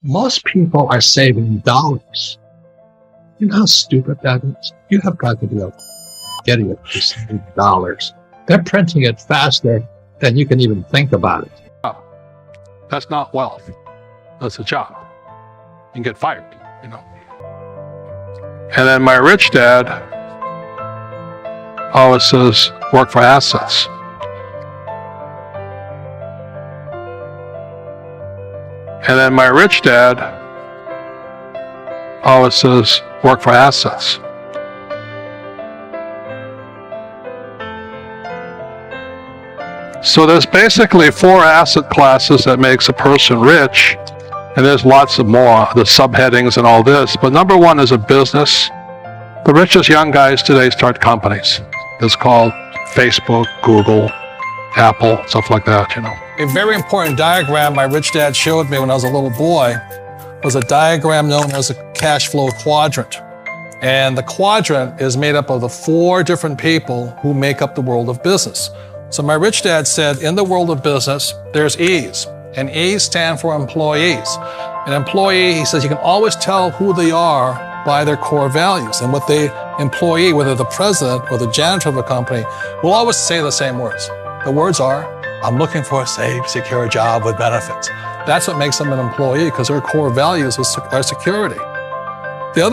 Most people are saving dollars. You know how stupid that is? You have got to be a idiot to save dollars. They're printing it faster than you can even think about it. That's not wealth. That's a job. You can get fired, you know. And then my rich dad always says, work for assets. And then my rich dad always says, work for assets. So there's basically 4 asset classes that makes a person rich, and there's lots of more, the subheadings and all this. But number 1 is a business. The richest young guys today start companies. It's called Facebook, Google, Apple, stuff like that, you know. A very important diagram my rich dad showed me when I was a little boy was a diagram known as a cash flow quadrant. And the quadrant is made up of the 4 different people who make up the world of business. So my rich dad said, in the world of business, there's E's, and E's stand for employees. An employee, he says, you can always tell who they are by their core values. And what the employee, whether the president or the janitor of a company, will always say the same words. The words are, I'm looking for a safe, secure job with benefits. That's what makes them an employee, because their core values are security. The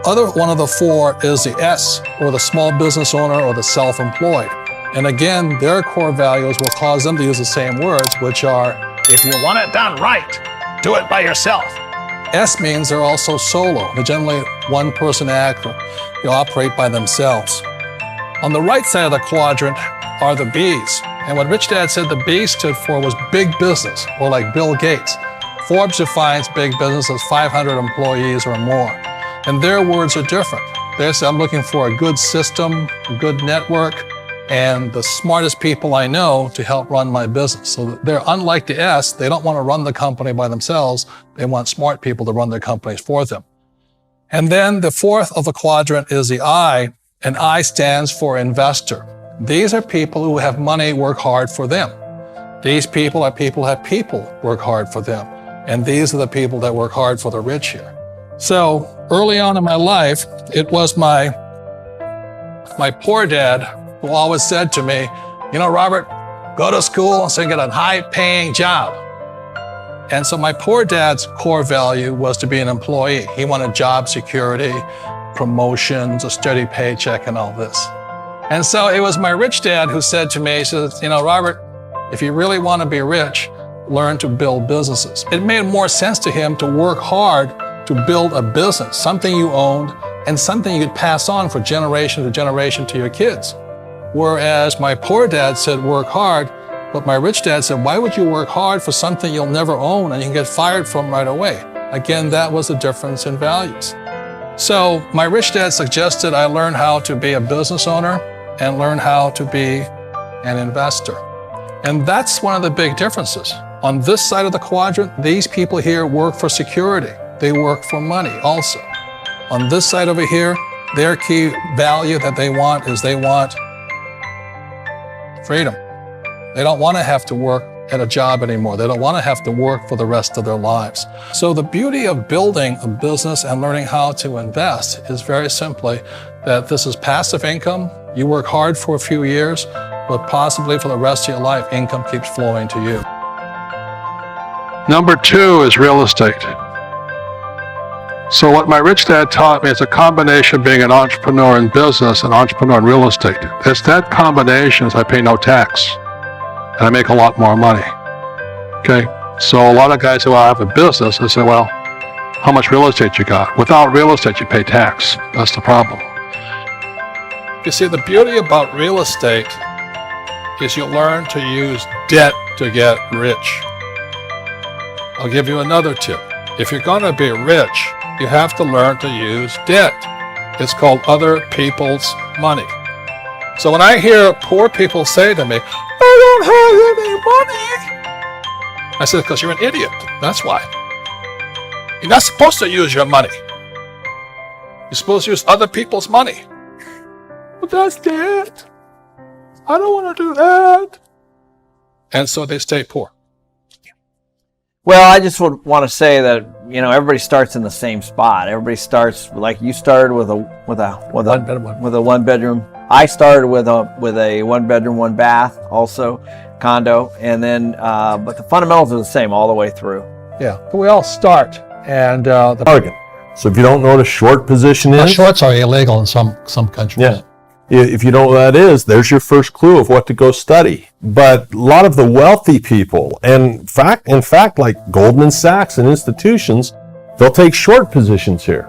other one of the 4 is the S, or the small business owner or the self-employed. And again, their core values will cause them to use the same words, which are, if you want it done right, do it by yourself. S means they're also solo. They're generally one-person act, they operate by themselves. On the right side of the quadrant are the B's. And what Rich Dad said the B stood for was big business, or like Bill Gates. Forbes defines big business as 500 employees or more. And their words are different. They say, I'm looking for a good system, a good network, and the smartest people I know to help run my business. So they're unlike the S, they don't want to run the company by themselves. They want smart people to run their companies for them. And then the 4th of the quadrant is the I, and I stands for investor. These are people who have money work hard for them. These people are people who have people work hard for them. And these are the people that work hard for the rich here. So early on in my life, it was my poor dad who always said to me, you know, Robert, go to school so you get a high-paying job. And so my poor dad's core value was to be an employee. He wanted job security, promotions, a steady paycheck, and all this. And so it was my rich dad who said to me, he says, you know, Robert, if you really want to be rich, learn to build businesses. It made more sense to him to work hard to build a business, something you owned and something you could pass on for generation to generation to your kids. Whereas my poor dad said, work hard, but my rich dad said, why would you work hard for something you'll never own and you can get fired from right away? Again, that was the difference in values. So my rich dad suggested I learn how to be a business owner and learn how to be an investor. And that's one of the big differences. On this side of the quadrant, these people here work for security. They work for money also. On this side over here, their key value that they want is they want freedom. They don't want to have to work at a job anymore. They don't want to have to work for the rest of their lives. So the beauty of building a business and learning how to invest is very simply that this is passive income. You work hard for a few years, but possibly for the rest of your life, income keeps flowing to you. Number 2 is real estate. So what my rich dad taught me is a combination of being an entrepreneur in business and entrepreneur in real estate. It's that combination I pay no tax, and I make a lot more money. Okay, so a lot of guys say, well, I have a business. I say, well, how much real estate you got? Without real estate, you pay tax. That's the problem. You see, the beauty about real estate is you learn to use debt to get rich. I'll give you another tip. If you're going to be rich, you have to learn to use debt. It's called other people's money. So when I hear poor people say to me, I don't have any money, I said, because you're an idiot. That's why. You're not supposed to use your money. You're supposed to use other people's money. But that's debt. I don't want to do that. And so they stay poor. Well, I just would want to say that you know, everybody starts in the same spot. Everybody starts like you started with a one bedroom. I started with a 1 bedroom, 1 bath, also condo, and then but the fundamentals are the same all the way through. Yeah, but we all start, and the bargain. So if you don't know what a short position is, shorts are illegal in some countries. yeah. If you don't know what that is, there's your first clue of what to go study. But a lot of the wealthy people, and in fact, like Goldman Sachs and institutions, they'll take short positions here,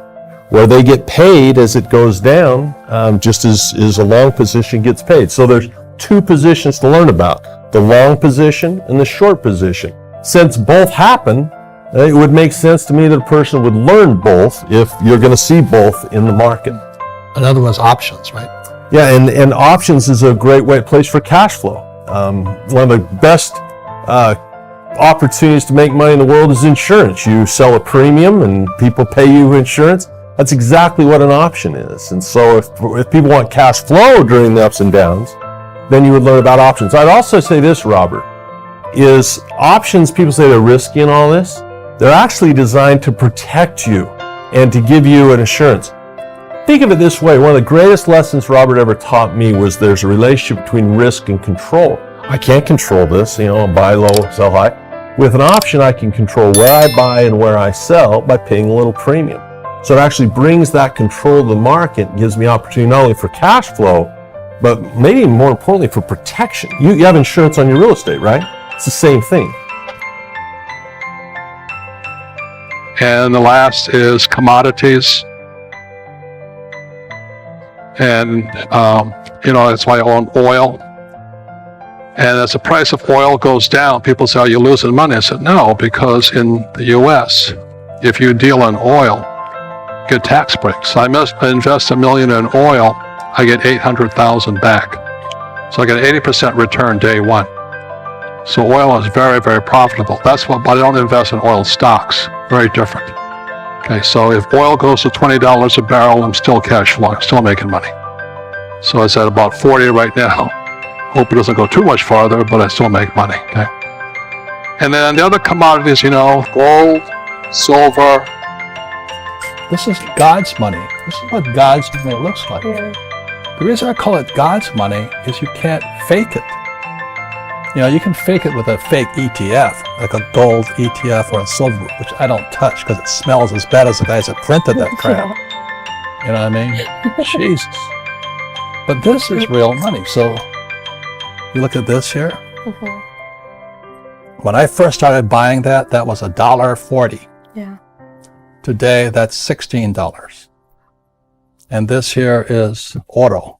where they get paid as it goes down, just as a long position gets paid. So there's 2 positions to learn about, the long position and the short position. Since both happen, it would make sense to me that a person would learn both if you're going to see both in the market. In other words, options, right? Yeah, and options is a great place for cash flow. One of the best opportunities to make money in the world is insurance. You sell a premium and people pay you insurance. That's exactly what an option is. And so if people want cash flow during the ups and downs, then you would learn about options. I'd also say this, Robert, is options, people say they're risky and all this. They're actually designed to protect you and to give you an assurance. Think of it this way. One of the greatest lessons Robert ever taught me was there's a relationship between risk and control. I can't control this, buy low, sell high. With an option, I can control where I buy and where I sell by paying a little premium. So it actually brings that control to the market, gives me opportunity not only for cash flow, but maybe more importantly for protection. You have insurance on your real estate, right? It's the same thing. And the last is commodities. And, that's why I own oil. And as the price of oil goes down, people say, are you losing money? I said, no, because in the U.S., if you deal in oil, you get tax breaks. I invest $1 million in oil, I get $800,000 back. So I get an 80% return day one. So oil is very, very profitable. But I don't invest in oil stocks. Very different. Okay, so if oil goes to $20 a barrel, I'm still cash flowing, still making money. So it's at about 40 right now. Hope it doesn't go too much farther, but I still make money, okay? And then the other commodities, gold, silver. This is God's money. This is what God's money looks like. Yeah. The reason I call it God's money is you can't fake it. You can fake it with a fake ETF, like a gold ETF or a silver, which I don't touch because it smells as bad as the guys that printed that crap. You know what I mean? Jesus. But this is real money. So you look at this here. When I first started buying that was $1.40. Yeah. Today, that's $16. And this here is auto.